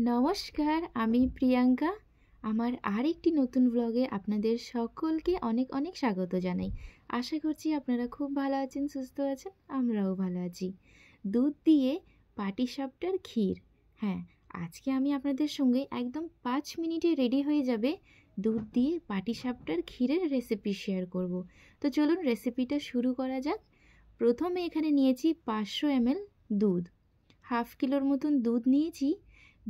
নমস্কার, আমি প্রিয়াঙ্কা। আমার আরেকটি নতুন ব্লগে আপনাদের সকলকে অনেক অনেক স্বাগত জানাই। আশা করছি আপনারা খুব ভালো আছেন, সুস্থ আছেন, আমরাও ভালো আছি। দুধ দিয়ে পাটিসাপটার ক্ষীর। হ্যাঁ, আজকে আমি আপনাদের সঙ্গে একদম 5 মিনিটে রেডি হয়ে যাবে দুধ দিয়ে পাটিসাপটার ক্ষীরের রেসিপি শেয়ার করব। তো চলুন রেসিপিটা শুরু করা যাক। প্রথমে এখানে নিয়েছি 500 ml দুধ, হাফ কিলোর মতন দুধ নিয়েছি।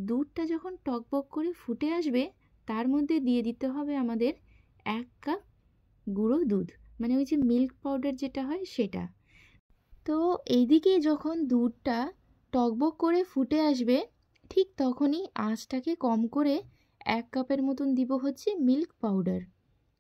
দুধটা যখন টকবক করে ফুটে আসবে তার মধ্যে দিয়ে দিতে হবে আমাদের 1 কাপ গুঁড়ো দুধ, মানে ওই যে মিল্ক পাউডার যেটা হয় সেটা। তো এইদিকে যখন দুধটা টকবক করে ফুটে আসবে ঠিক তখনই আঁচটাকে কম করে 1 কাপের মতন দিব হচ্ছে মিল্ক পাউডার,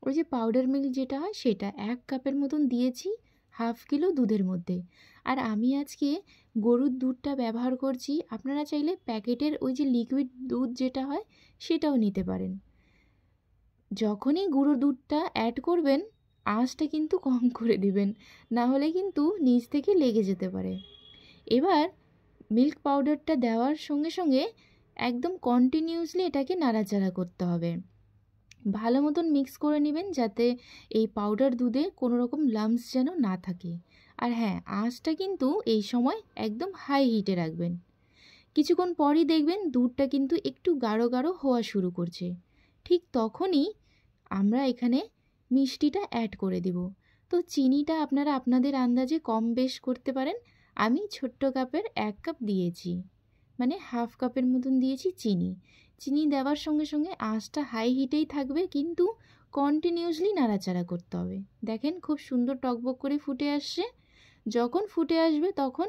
ওই যে পাউডার মিল্ক যেটা হয় সেটা 1 কাপের মতন দিয়েছি হাফ কিলো দুধের মধ্যে। আর আমি আজকে গরুর দুধটা ব্যবহার করছি, আপনারা চাইলে প্যাকেটের ওই যে লিকুইড দুধ যেটা হয় সেটাও নিতে পারেন। যখনই গুঁড়ো দুধটা অ্যাড করবেন আঁচটা কিন্তু কম করে দিবেন, না হলে কিন্তু নিচ থেকে লেগে যেতে পারে। এবার মিল্ক পাউডারটা দেওয়ার সঙ্গে সঙ্গে একদম কন্টিনিউয়াসলি এটাকে নাড়াচাড়া করতে হবে। ভালো মতন মিক্স করে নেবেন যাতে এই পাউডার দুধে কোনো রকম লাম্পস যেন না থাকে। আর হ্যাঁ, আঁচটা কিন্তু এই সময় একদম হাই হিটে রাখবেন। কিছুক্ষণ পরই দেখবেন দুধটা কিন্তু একটু গাঢ় গাঢ় হওয়া শুরু করছে। ঠিক তখনই আমরা এখানে মিষ্টিটা অ্যাড করে দেব। তো চিনিটা আপনারা আপনাদের আন্দাজে কম বেশ করতে পারেন। আমি ছোট্ট কাপের 1 কাপ দিয়েছি, মানে হাফ কাপের মতন দিয়েছি চিনি। চিনি দেওয়ার সঙ্গে সঙ্গে আঁচটা হাই হিটেই থাকবে, কিন্তু কন্টিনিউয়াসলি নাড়াচাড়া করতে হবে। দেখেন খুব সুন্দর টকবক করে ফুটে আসছে। যখন ফুটে আসবে তখন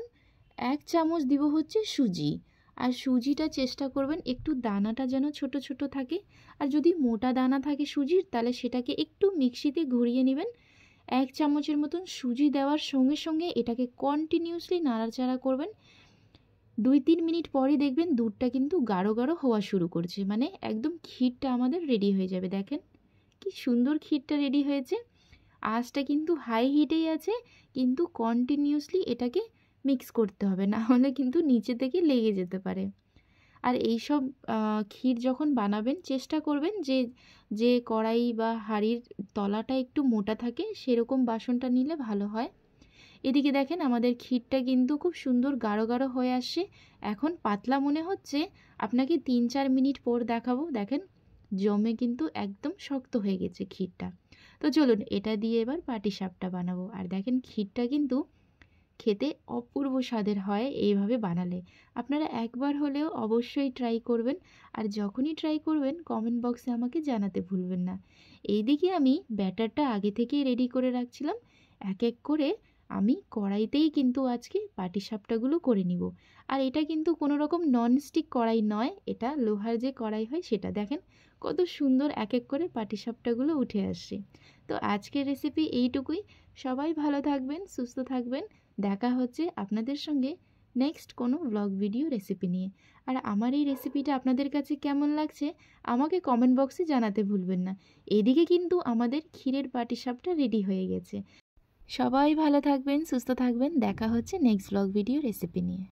1 চামচ দিব হচ্ছে সুজি। আর সুজিটা চেষ্টা করবেন একটু দানাটা যেন ছোট ছোট থাকে, আর যদি মোটা দানা থাকে সুজির তাহলে সেটাকে একটু মিক্সিতে ঘুরিয়ে নেবেন। 1 চামচের মতন সুজি দেওয়ার সঙ্গে সঙ্গে এটাকে কন্টিনিউয়াসলি নাড়াচাড়া করবেন। 2-3 মিনিট পরই দেখবেন দুধটা কিন্তু গাঢ় গাঢ় হওয়া শুরু করছে, মানে একদম ক্ষীরটা আমাদের রেডি হয়ে যাবে। দেখেন কি সুন্দর ক্ষীরটা রেডি হয়েছে। আঁচটা কিন্তু হাই হিটেই আছে, কিন্তু কন্টিনিউয়াসলি এটাকে মিক্স করতে হবে, না হলে কিন্তু নিচে থেকে লেগে যেতে পারে। আর এই সব ক্ষীর যখন বানাবেন চেষ্টা করবেন যে যে কড়াই বা হাঁড়ির তলাটা একটু মোটা থাকে সেরকম বাসনটা নিলে ভালো হয়। এদিকে দেখেন আমাদের ক্ষীরটা কিন্তু খুব সুন্দর গাঢ় গাঢ় হয়ে আসছে। এখন পাতলা মনে হচ্ছে, আপনাকে 3-4 মিনিট পর দেখাবো। দেখেন জমে কিন্তু একদম শক্ত হয়ে গেছে ক্ষীরটা। তো চলুন এটা দিয়ে এবার পাটিসাপটা বানাবো। আর দেখেন ক্ষীরটা কিন্তু খেতে অপূর্ব স্বাদের হয় এইভাবে বানালে। আপনারা একবার হলেও অবশ্যই ট্রাই করবেন। আর যখনই ট্রাই করবেন কমেন্ট বক্সে আমাকে জানাতে ভুলবেন না। এইদিকে আমি ব্যাটারটা আগে থেকেই রেডি করে রাখছিলাম। এক এক করে আমি কড়াইতেই কিন্তু আজকে পাটিসাপটাগুলো করে নিব। আর এটা কিন্তু কোনো রকম ননস্টিক কড়াই নয়, এটা লোহার যে কড়াই হয় সেটা। দেখেন কত সুন্দর এক এক করে পাটিসাপটাগুলো উঠে আসছে। তো আজকের রেসিপি এইটুকুই। সবাই ভালো থাকবেন, সুস্থ থাকবেন। দেখা হচ্ছে আপনাদের সঙ্গে নেক্সট কোনো ব্লগ ভিডিও রেসিপি নিয়ে। আর আমার এই রেসিপিটা আপনাদের কাছে কেমন লাগছে আমাকে কমেন্ট বক্সে জানাতে ভুলবেন না। এদিকে কিন্তু আমাদের ক্ষীরের পাটিসাপটা রেডি হয়ে গেছে। সবাই ভালো থাকবেন, সুস্থ থাকবেন। দেখা হচ্ছে নেক্সট ব্লগ ভিডিও রেসিপি নিয়ে।